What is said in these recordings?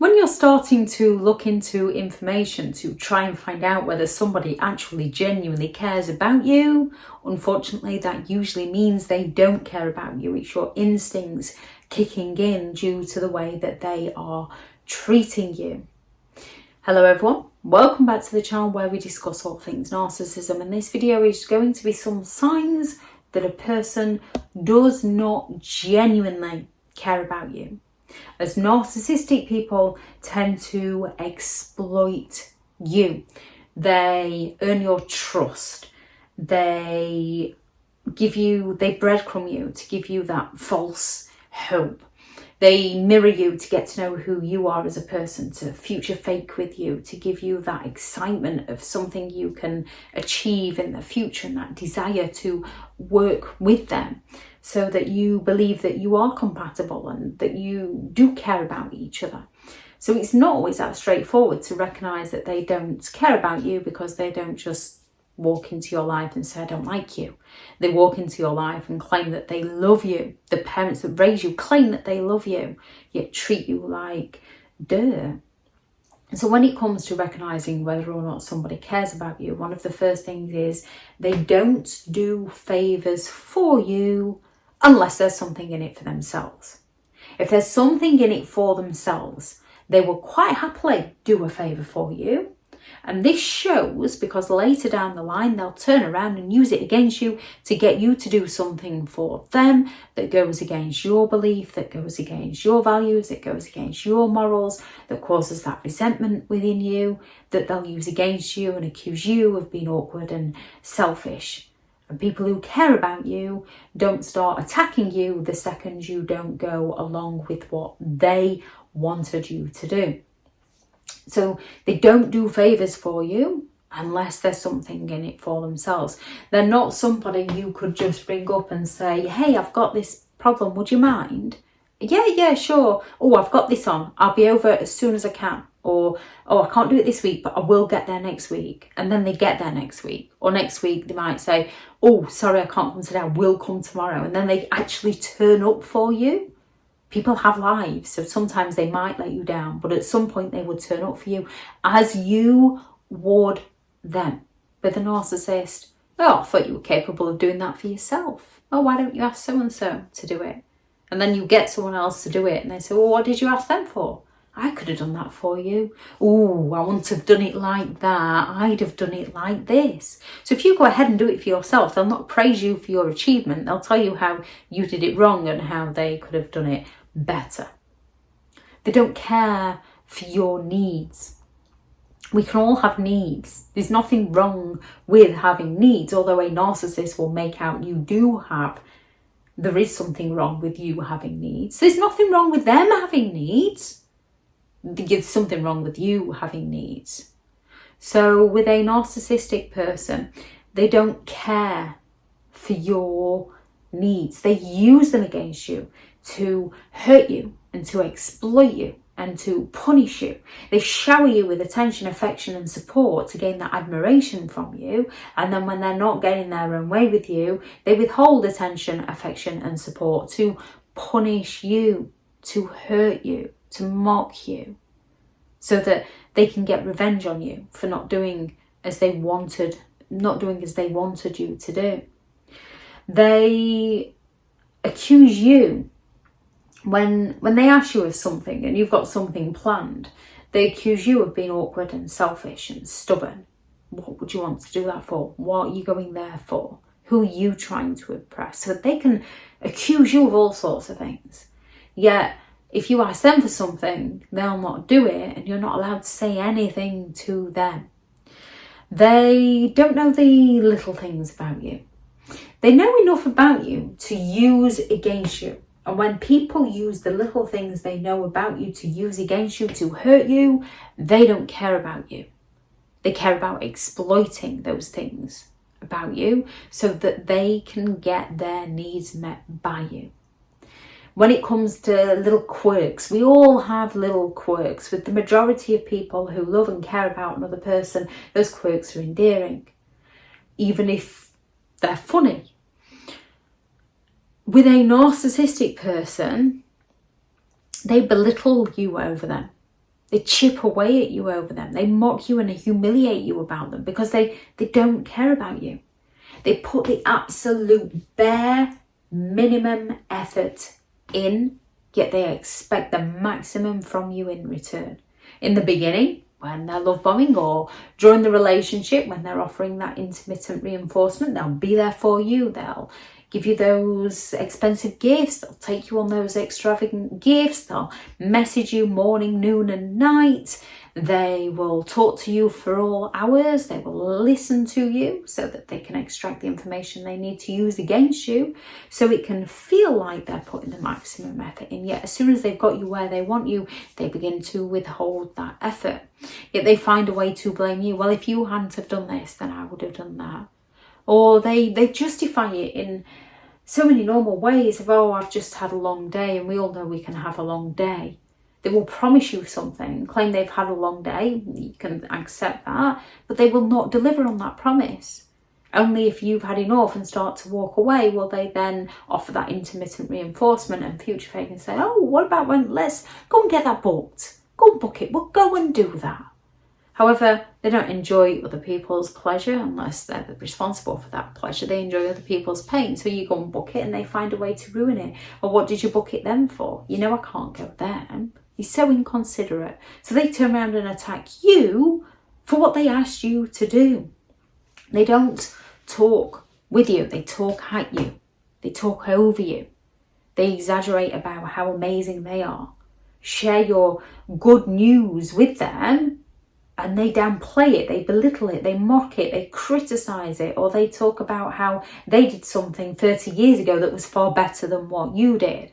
When you're starting to look into information to try and find out whether somebody actually genuinely cares about you, unfortunately that usually means they don't care about you. It's your instincts kicking in due to the way that they are treating you. Hello everyone, welcome back to the channel where we discuss all things narcissism, and this video is going to be some signs that a person does not genuinely care about you. As narcissistic people tend to exploit you. They earn your trust. They breadcrumb you to give you that false hope. They mirror you to get to know who you are as a person, to future fake with you, to give you that excitement of something you can achieve in the future and that desire to work with them, so that you believe that you are compatible and that you do care about each other. So it's not always that straightforward to recognise that they don't care about you, because they don't just walk into your life and say, I don't like you. They walk into your life and claim that they love you. The parents that raise you claim that they love you, yet treat you like dirt. So when it comes to recognising whether or not somebody cares about you, one of the first things is they don't do favours for you unless there's something in it for themselves. If there's something in it for themselves, they will quite happily do a favour for you. And this shows because later down the line, they'll turn around and use it against you to get you to do something for them that goes against your belief, that goes against your values, that goes against your morals, that causes that resentment within you, that they'll use against you and accuse you of being awkward and selfish. And people who care about you don't start attacking you the second you don't go along with what they wanted you to do. So they don't do favours for you unless there's something in it for themselves. They're not somebody you could just ring up and say, hey, I've got this problem, would you mind? Yeah, sure. Oh, I've got this on. I'll be over as soon as I can. Or, oh, I can't do it this week, but I will get there next week. And then they get there next week. Or next week they might say, oh, sorry, I can't come today. I will come tomorrow. And then they actually turn up for you. People have lives, so sometimes they might let you down, but at some point they would turn up for you as you would them. With a narcissist, oh, I thought you were capable of doing that for yourself. Oh, why don't you ask so-and-so to do it? And then you get someone else to do it and they say, well, what did you ask them for? I could have done that for you. Oh, I wouldn't have done it like that. I'd have done it like this. So if you go ahead and do it for yourself, they'll not praise you for your achievement. They'll tell you how you did it wrong and how they could have done it better. They don't care for your needs. We can all have needs. There's nothing wrong with having needs, although a narcissist will make out there is something wrong with you having needs. There's nothing wrong with them having needs. There's something wrong with you having needs. So with a narcissistic person, they don't care for your needs. They use them against you to hurt you and to exploit you and to punish you. They shower you with attention, affection and support to gain that admiration from you. And then when they're not getting their own way with you, they withhold attention, affection and support to punish you, to hurt you, to mock you, so that they can get revenge on you for not doing as they wanted you to do. They accuse you when they ask you of something and you've got something planned. They accuse you of being awkward and selfish and stubborn. What would you want to do that for? What are you going there for? Who are you trying to impress? So they can accuse you of all sorts of things. Yet if you ask them for something, they'll not do it and you're not allowed to say anything to them. They don't know the little things about you. They know enough about you to use against you. And when people use the little things they know about you to use against you, to hurt you, they don't care about you. They care about exploiting those things about you so that they can get their needs met by you. When it comes to little quirks, we all have little quirks. With the majority of people who love and care about another person, those quirks are endearing, even if they're funny. With a narcissistic person, they belittle you over them. They chip away at you over them. They mock you and humiliate you about them because they don't care about you. They put the absolute bare minimum effort in, yet they expect the maximum from you in return. In the beginning, when they're love bombing, or during the relationship, when they're offering that intermittent reinforcement, they'll be there for you. They'll give you those expensive gifts. They'll take you on those extravagant gifts. They'll message you morning, noon and night. They will talk to you for all hours. They will listen to you so that they can extract the information they need to use against you. So it can feel like they're putting the maximum effort in. Yet as soon as they've got you where they want you, they begin to withhold that effort. Yet they find a way to blame you. Well, if you hadn't have done this, then I would have done that. Or they justify it in so many normal ways of, oh, I've just had a long day, and we all know we can have a long day. They will promise you something, claim they've had a long day, you can accept that, but they will not deliver on that promise. Only if you've had enough and start to walk away will they then offer that intermittent reinforcement and future fake and say, oh, what about when, let's go and get that booked. Go and book it, we'll go and do that. However, they don't enjoy other people's pleasure unless they're responsible for that pleasure. They enjoy other people's pain. So you go and book it and they find a way to ruin it. Or what did you book it then for? You know I can't go there. He's so inconsiderate. So they turn around and attack you for what they asked you to do. They don't talk with you. They talk at you. They talk over you. They exaggerate about how amazing they are. Share your good news with them, and they downplay it, they belittle it, they mock it, they criticise it, or they talk about how they did something 30 years ago that was far better than what you did.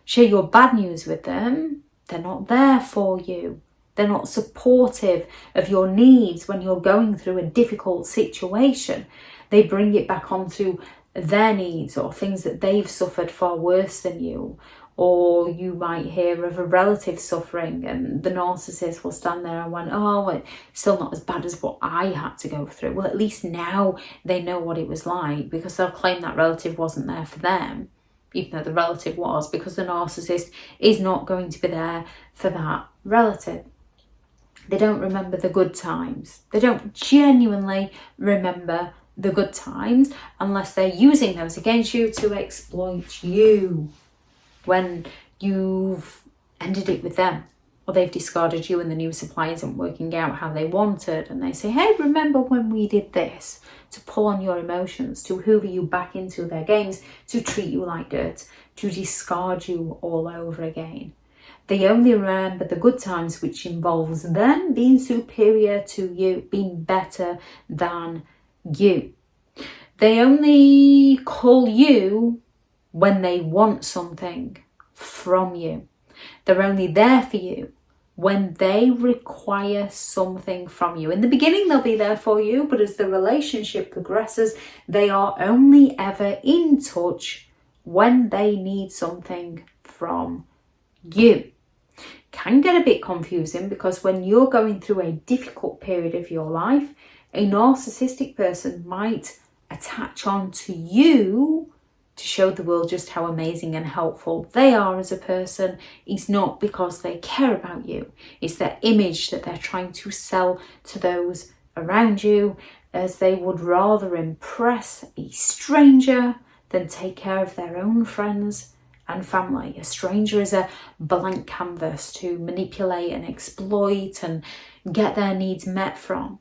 Share your bad news with them, they're not there for you. They're not supportive of your needs when you're going through a difficult situation. They bring it back onto their needs or things that they've suffered far worse than you. Or you might hear of a relative suffering and the narcissist will stand there and went, oh, it's still not as bad as what I had to go through. Well, at least now they know what it was like, because they'll claim that relative wasn't there for them, even though the relative was, because the narcissist is not going to be there for that relative. They don't remember the good times. They don't genuinely remember the good times unless they're using those against you to exploit you. When you've ended it with them, or they've discarded you and the new supply isn't working out how they wanted, and they say, hey, remember when we did this, to pull on your emotions, to hoover you back into their games, to treat you like dirt, to discard you all over again. They only remember the good times, which involves them being superior to you, being better than you. They only call you when they want something from you. They're only there for you when they require something from you. In the beginning, they'll be there for you, but as the relationship progresses, they are only ever in touch when they need something from you. Can get a bit confusing, because when you're going through a difficult period of your life, a narcissistic person might attach on to you to show the world just how amazing and helpful they are as a person. It's not because they care about you. It's their image that they're trying to sell to those around you, as they would rather impress a stranger than take care of their own friends and family. A stranger is a blank canvas to manipulate and exploit and get their needs met from.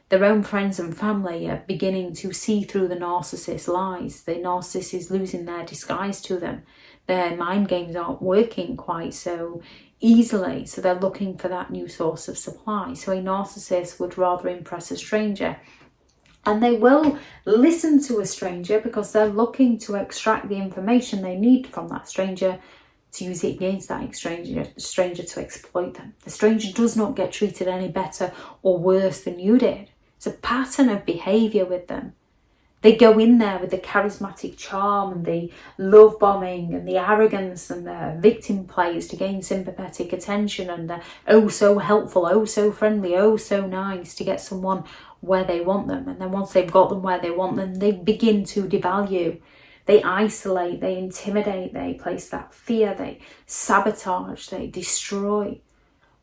Their own friends and family are beginning to see through the narcissist's lies. The narcissist is losing their disguise to them. Their mind games aren't working quite so easily, so they're looking for that new source of supply. So a narcissist would rather impress a stranger. And they will listen to a stranger because they're looking to extract the information they need from that stranger to use it against that stranger to exploit them. The stranger does not get treated any better or worse than you did. It's a pattern of behaviour with them. They go in there with the charismatic charm and the love bombing and the arrogance and the victim plays to gain sympathetic attention, and the oh so helpful, oh so friendly, oh so nice to get someone where they want them. And then once they've got them where they want them, they begin to devalue. They isolate, they intimidate, they place that fear, they sabotage, they destroy.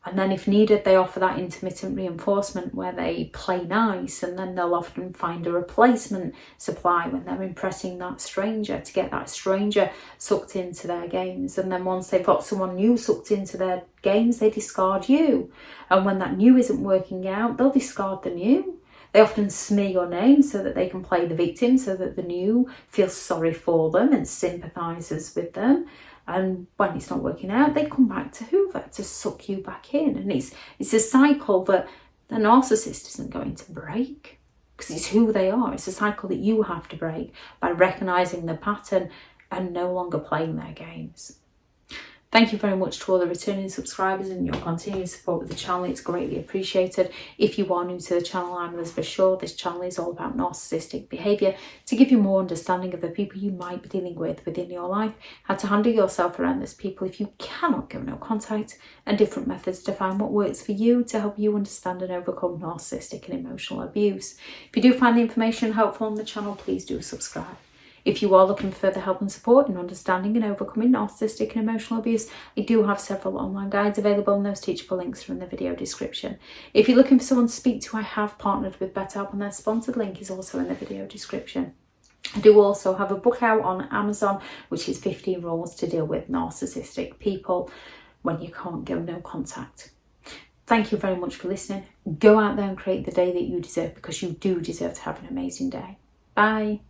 And then if needed, they offer that intermittent reinforcement where they play nice, and then they'll often find a replacement supply when they're impressing that stranger to get that stranger sucked into their games. And then once they've got someone new sucked into their games, they discard you. And when that new isn't working out, they'll discard the new. They often smear your name so that they can play the victim, so that the new feels sorry for them and sympathises with them. And when it's not working out, they come back to Hoover to suck you back in. And it's a cycle that the narcissist isn't going to break, because it's who they are. It's a cycle that you have to break by recognising the pattern and no longer playing their games. Thank you very much to all the returning subscribers and your continued support with the channel. It's greatly appreciated. If you are new to the channel, I'm Elizabeth Shaw. This channel is all about narcissistic behaviour to give you more understanding of the people you might be dealing with within your life, how to handle yourself around those people if you cannot go no contact, and different methods to find what works for you to help you understand and overcome narcissistic and emotional abuse. If you do find the information helpful on the channel, please do subscribe. If you are looking for further help and support in understanding and overcoming narcissistic and emotional abuse, I do have several online guides available, and those teachable links are in the video description. If you're looking for someone to speak to, I have partnered with BetterHelp, and their sponsored link is also in the video description. I do also have a book out on Amazon, which is 15 Rules to Deal with Narcissistic People When You Can't Go No Contact. Thank you very much for listening. Go out there and create the day that you deserve, because you do deserve to have an amazing day. Bye.